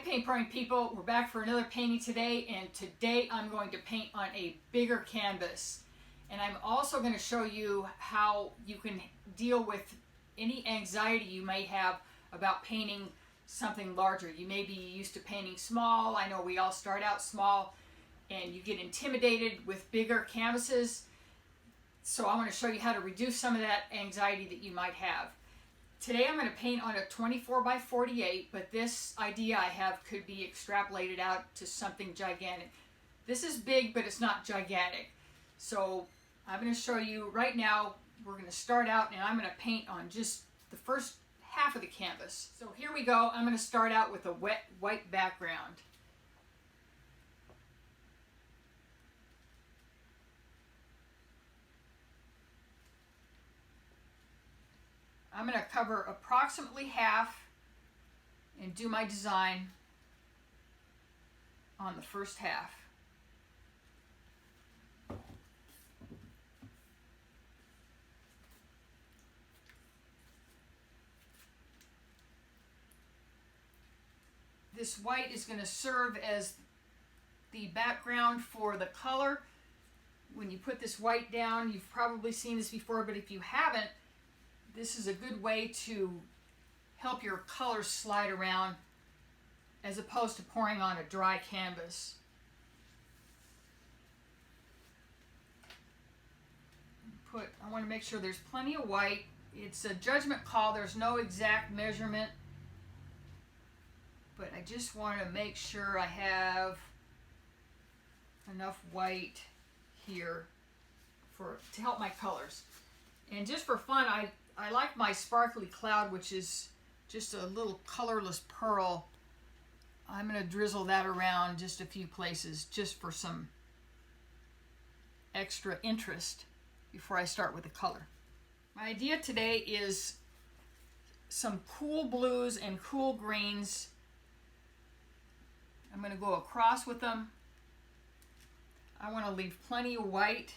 paint pouring people, we're back for another painting today, and today I'm going to paint on a bigger canvas. And I'm also going to show you how you can deal with any anxiety you may have about painting something larger. You may be used to painting small. I know we all start out small and you get intimidated with bigger canvases. So I want to show you how to reduce some of that anxiety that you might have. Today I'm going to paint on a 24 by 48, but this idea I have could be extrapolated out to something gigantic. This is big, but it's not gigantic. So I'm going to show you right now. We're going to start out and I'm going to paint on just the first half of the canvas. So here we go. I'm going to start out with a wet white background. I'm going to cover approximately half and do my design on the first half. This white is going to serve as the background for the color. When you put this white down, you've probably seen this before, but if you haven't, this is a good way to help your colors slide around as opposed to pouring on a dry canvas. I want to make sure there's plenty of white. It's a judgment call. There's no exact measurement, but I just want to make sure I have enough white here to help my colors. And just for fun, I like my sparkly cloud, which is just a little colorless pearl. I'm going to drizzle that around just a few places just for some extra interest before I start with the color. My idea today is some cool blues and cool greens. I'm going to go across with them. I want to leave plenty of white.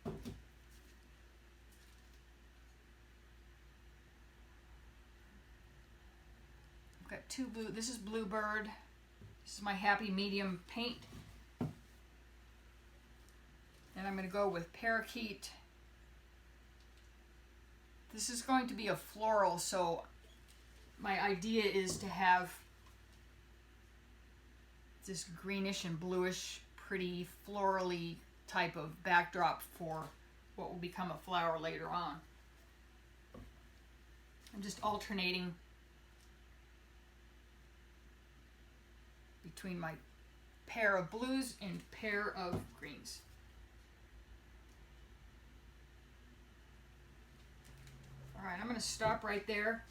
I've got two blue. This is Bluebird. This is my happy medium paint. And I'm going to go with Parakeet. This is going to be a floral, so my idea is to have this greenish and bluish, pretty florally type of backdrop for what will become a flower later on. I'm just alternating between my pair of blues and pair of greens. All right, I'm going to stop right there.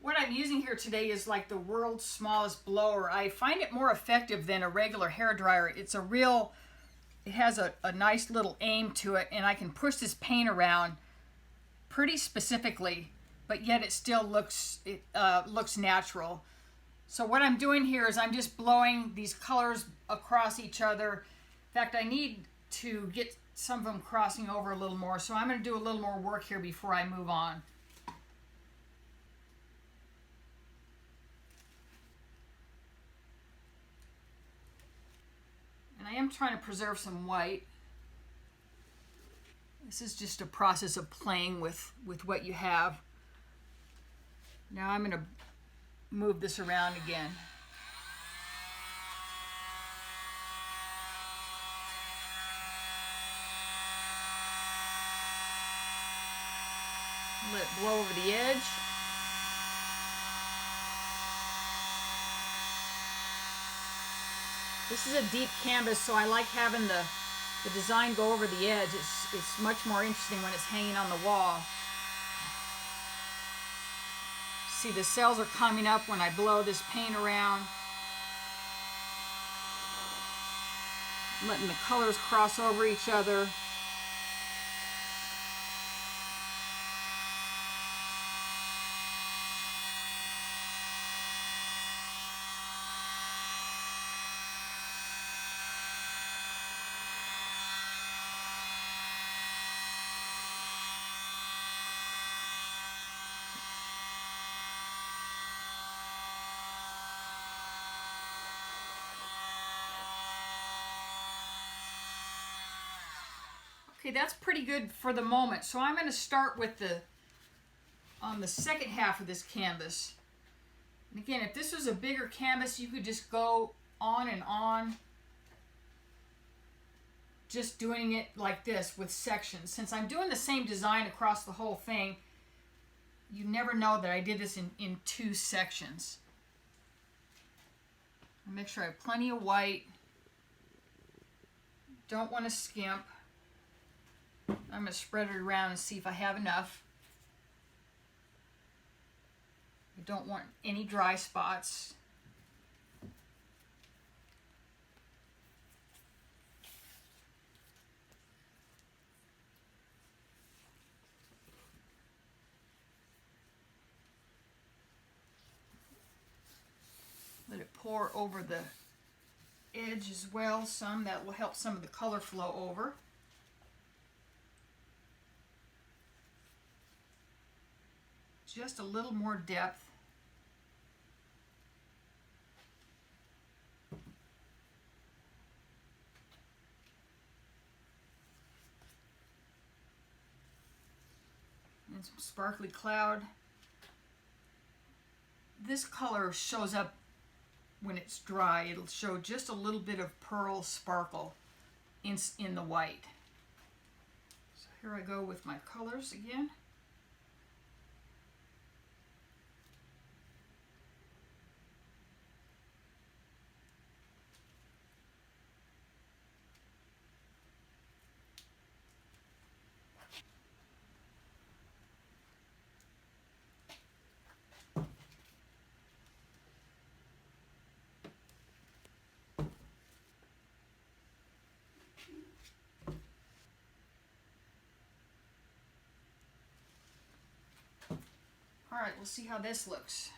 What I'm using here today is like the world's smallest blower. I find it more effective than a regular hairdryer. It has a nice little aim to it, and I can push this paint around pretty specifically, but yet it still looks natural. So what I'm doing here is I'm just blowing these colors across each other. In fact, I need to get some of them crossing over a little more, so I'm going to do a little more work here before I move on. And I am trying to preserve some white. This is just a process of playing with what you have. Now I'm going to move this around again. Let it blow over the edge. This is a deep canvas, so I like having the design go over the edge. It's much more interesting when it's hanging on the wall. See, the cells are coming up when I blow this paint around. Letting the colors cross over each other. Okay, that's pretty good for the moment. So I'm going to start with on the second half of this canvas. And again, if this was a bigger canvas, you could just go on and on, just doing it like this with sections. Since I'm doing the same design across the whole thing, you never know that I did this in two sections. I'll make sure I have plenty of white. Don't want to skimp. I'm going to spread it around and see if I have enough. I don't want any dry spots. Let it pour over the edge as well, some. That will help some of the color flow over. Just a little more depth. And some sparkly cloud. This color shows up when it's dry. It'll show just a little bit of pearl sparkle in the white. So here I go with my colors again. All right, we'll see how this looks.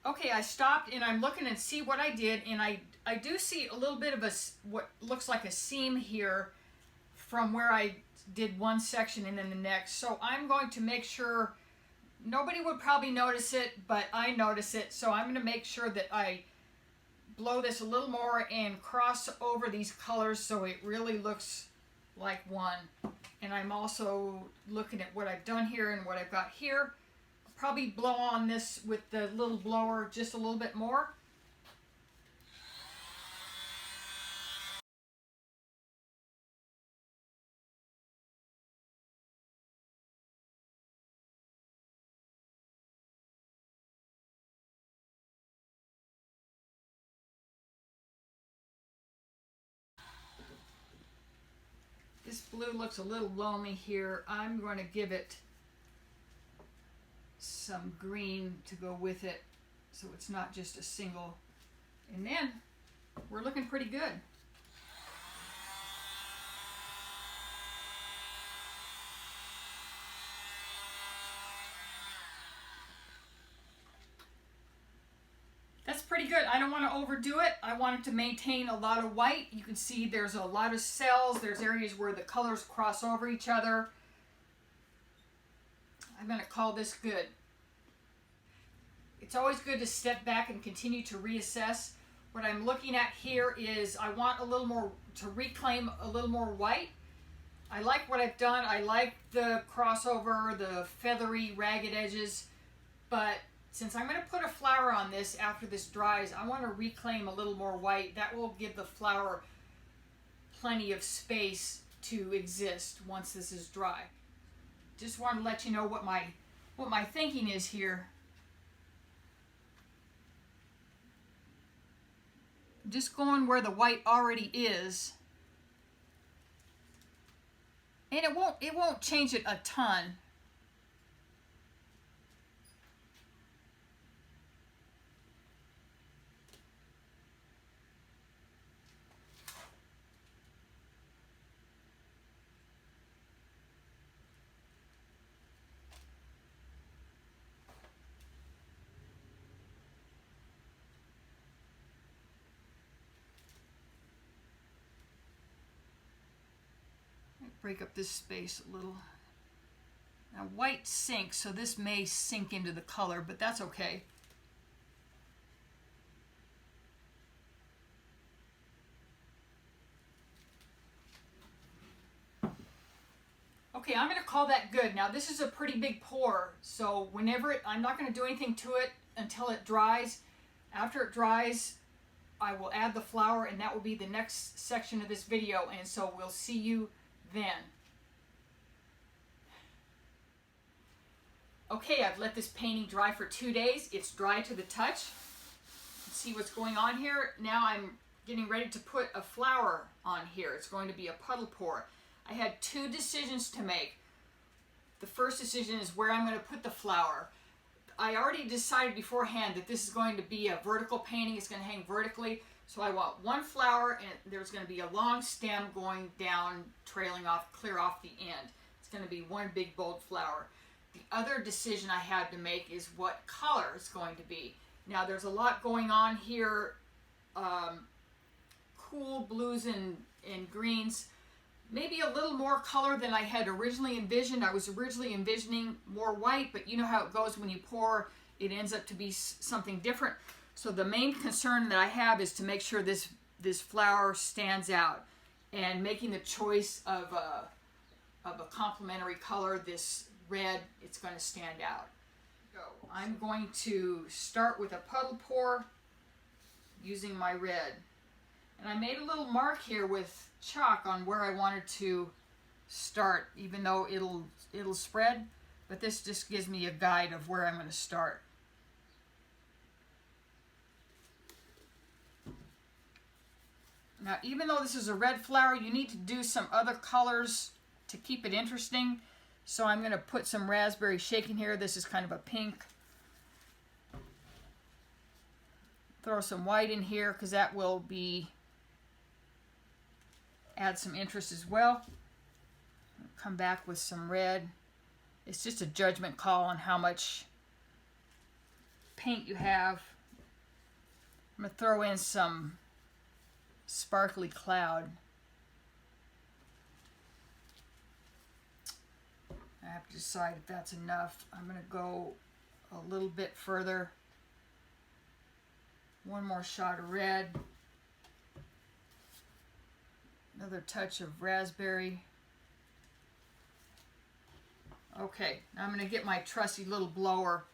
Okay, I stopped and I'm looking and see what I did, and I do see a little bit of what looks like a seam here from where I did one section and then the next. So I'm going to make sure, nobody would probably notice it, but I notice it. So I'm going to make sure that I blow this a little more and cross over these colors so it really looks like one. And I'm also looking at what I've done here and what I've got here. Probably blow on this with the little blower just a little bit more. This blue looks a little lonely here. I'm going to give it some green to go with it so it's not just a single. And then we're looking pretty good. That's pretty good. I don't want to overdo it. I want it to maintain a lot of white. You can see there's a lot of cells. There's areas where the colors cross over each other. I'm going to call this good. It's always good to step back and continue to reassess. What I'm looking at here is I want a little more, to reclaim a little more white. I like what I've done. I like the crossover, the feathery, ragged edges, but since I'm going to put a flower on this after this dries, I want to reclaim a little more white. That will give the flower plenty of space to exist once this is dry. Just want to let you know what my thinking is here. Just going where the white already is. And it won't change it a ton. Break up this space a little. Now white sinks, so this may sink into the color, but that's okay. Okay, I'm going to call that good. Now this is a pretty big pour, so I'm not going to do anything to it until it dries. After it dries, I will add the flower, and that will be the next section of this video, and so we'll see you then. Okay, I've let this painting dry for 2 days. It's dry to the touch. Let's see what's going on here. Now I'm getting ready to put a flower on here. It's going to be a puddle pour. I had 2 decisions to make. The first decision is where I'm going to put the flower. I already decided beforehand that this is going to be a vertical painting. It's going to hang vertically. So I want one flower, and there's going to be a long stem going down, trailing off, clear off the end. It's going to be one big bold flower. The other decision I had to make is what color it's going to be. Now there's a lot going on here. Cool blues and greens. Maybe a little more color than I had originally envisioned. I was originally envisioning more white, but you know how it goes when you pour, it ends up to be something different. So the main concern that I have is to make sure this flower stands out, and making the choice of a complementary color, this red, it's going to stand out. I'm going to start with a puddle pour using my red. And I made a little mark here with chalk on where I wanted to start, even though it'll spread, but this just gives me a guide of where I'm going to start. Now, even though this is a red flower, you need to do some other colors to keep it interesting. So I'm going to put some raspberry shake in here. This is kind of a pink. Throw some white in here because that will add some interest as well. Come back with some red. It's just a judgment call on how much paint you have. I'm going to throw in some sparkly cloud. I have to decide if that's enough. I'm going to go a little bit further. One more shot of red. Another touch of raspberry. Okay, now I'm going to get my trusty little blower,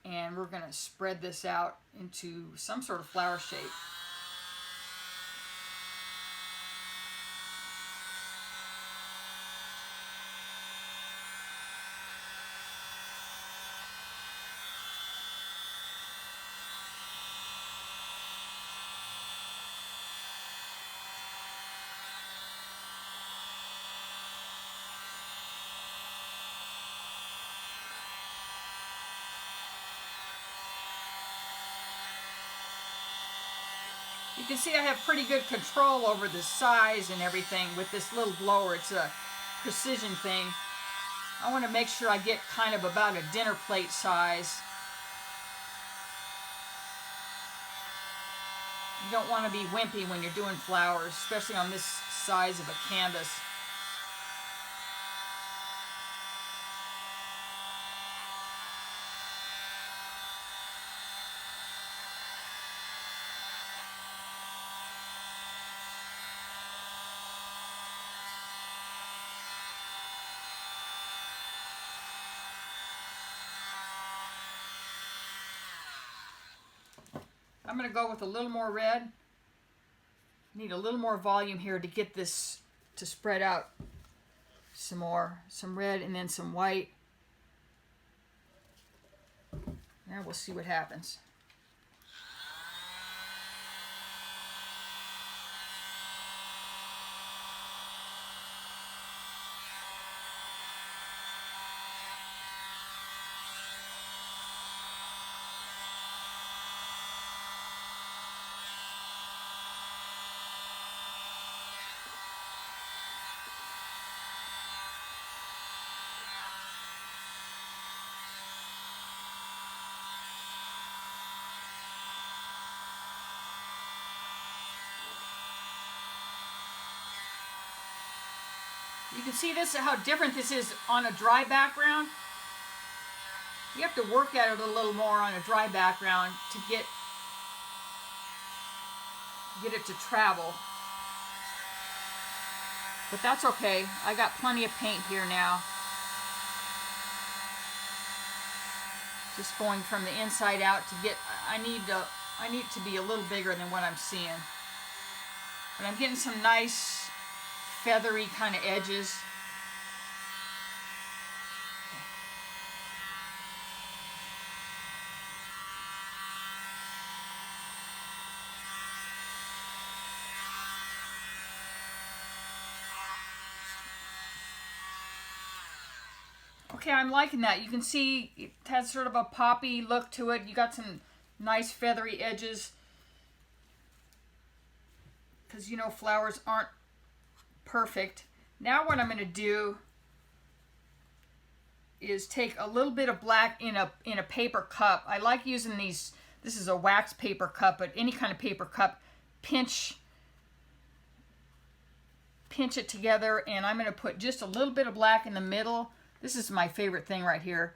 and we're going to spread this out into some sort of flower shape. You can see I have pretty good control over the size and everything with this little blower. It's a precision thing. I want to make sure I get kind of about a dinner plate size. You don't want to be wimpy when you're doing flowers, especially on this size of a canvas. I'm going to go with a little more red. Need a little more volume here to get this to spread out some more. Some red and then some white. Now we'll see what happens. You can see this, how different this is on a dry background. You have to work at it a little more on a dry background to get it to travel. But that's okay. I got plenty of paint here now. Just going from the inside out to get, I need to be a little bigger than what I'm seeing. But I'm getting some nice feathery kind of edges. Okay, I'm liking that. You can see it has sort of a poppy look to it. You got some nice feathery edges. Because you know flowers aren't perfect. Now what I'm going to do is take a little bit of black in a paper cup. I like using these. This is a wax paper cup, but any kind of paper cup. Pinch it together, and I'm going to put just a little bit of black in the middle. This is my favorite thing right here.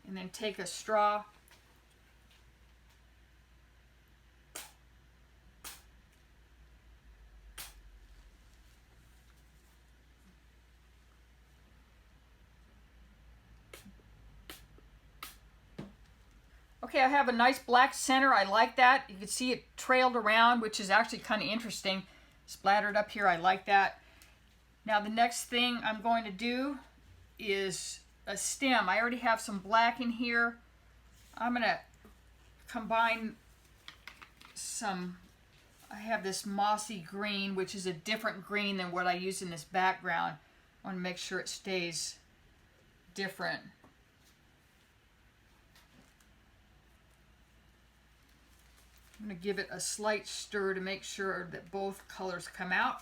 And then take a straw. Okay, I have a nice black center. I like that. You can see it trailed around, which is actually kind of interesting. Splattered up here. I like that. Now the next thing I'm going to do is a stem. I already have some black in here. I'm going to combine some, I have this mossy green, which is a different green than what I use in this background. I want to make sure it stays different. I'm going to give it a slight stir to make sure that both colors come out.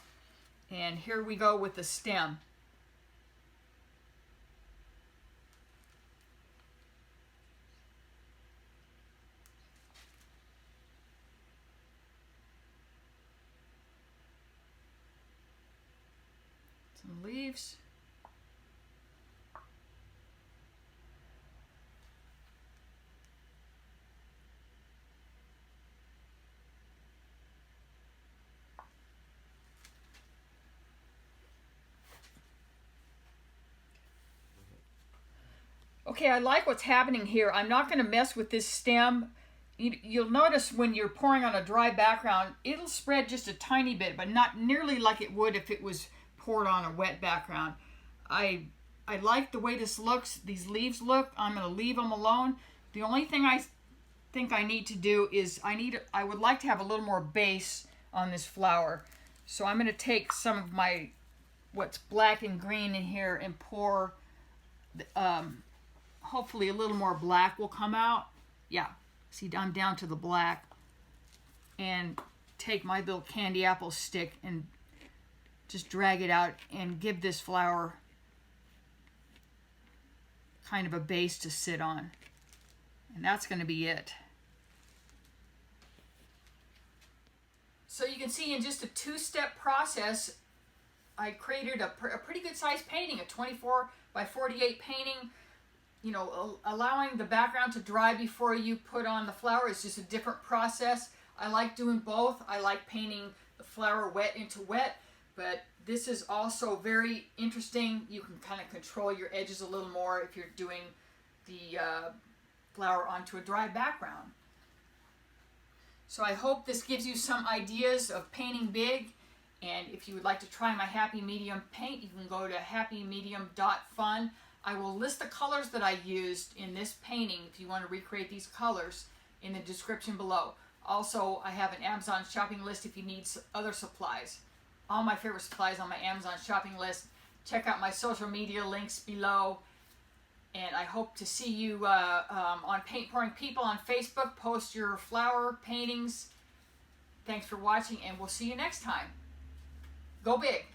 And here we go with the stem. Some leaves. Okay, I like what's happening here. I'm not going to mess with this stem. You'll notice when you're pouring on a dry background, it'll spread just a tiny bit, but not nearly like it would if it was poured on a wet background. I like the way this looks. These leaves look. I'm going to leave them alone. The only thing I think I need to do is I would like to have a little more base on this flower. So I'm going to take some of my what's black and green in here and pour hopefully a little more black will come out. Yeah, see, I'm down to the black. And take my little candy apple stick and just drag it out and give this flower kind of a base to sit on. And that's going to be it. So you can see in just a two-step process, I created a pretty good sized painting, a 24 by 48 painting. You know, allowing the background to dry before you put on the flower is just a different process. I like doing both. I like painting the flower wet into wet, but this is also very interesting. You can kind of control your edges a little more if you're doing the flower onto a dry background. So I hope this gives you some ideas of painting big. And if you would like to try my Happy Medium paint, you can go to happymedium.fun. I will list the colors that I used in this painting if you want to recreate these colors in the description below. Also, I have an Amazon shopping list if you need other supplies. All my favorite supplies on my Amazon shopping list. Check out my social media links below. And I hope to see you on Paint Pouring People on Facebook. Post your flower paintings. Thanks for watching, and we'll see you next time. Go big.